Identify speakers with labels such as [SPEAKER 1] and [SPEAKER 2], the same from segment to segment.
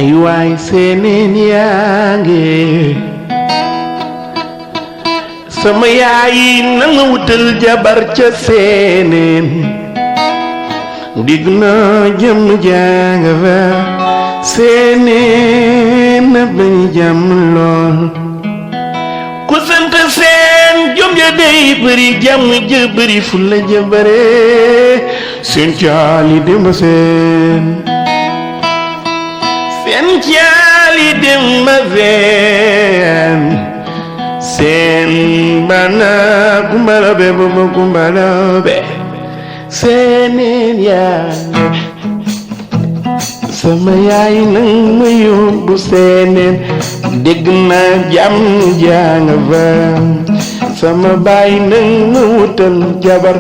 [SPEAKER 1] ay waay seeneen yaa ngi sama yaay na nga wutal jabar ca seeneen digg na jëm jàng fa seeneen na bañ jàmm lool ku sant seen jom ja dey bëri jàmm ja bëri fulla ja bare seen caali demba seen caali demba seen seen bana kumbalabe bobo kumbalabe seeneen yaa sama yaay nang ma yóbbu seeneen dégg naa jàmm jàng fa sama baay nang ma wutal jabar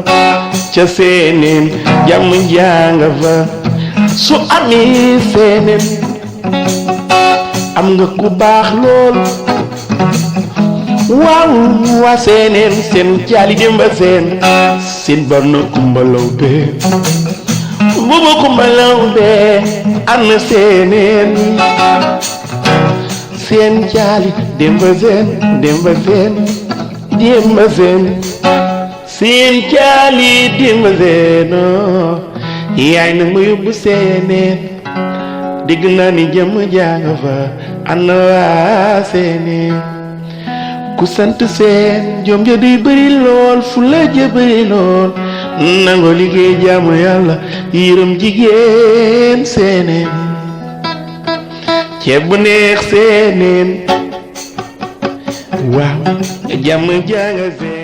[SPEAKER 1] ca seeneen jàmm jàng fa su amee seeneen am nga ku baax lool waaw waa seeneen seen caali demba seen barna kumbalaw be bubu kumbalaw be am na seeneen seen caali demba seen seen caali demba seen yaay na ma yóbbu seeneen dégg naa ni jëm jàng fa ana waa seeneen ku sant seen jom ja day bëri lool fulla ja bëri lool nangoo liggéey jaamu yàlla yërëm jigéen seeneen ceeb bu neex seeneen waaw jàmm jàng seen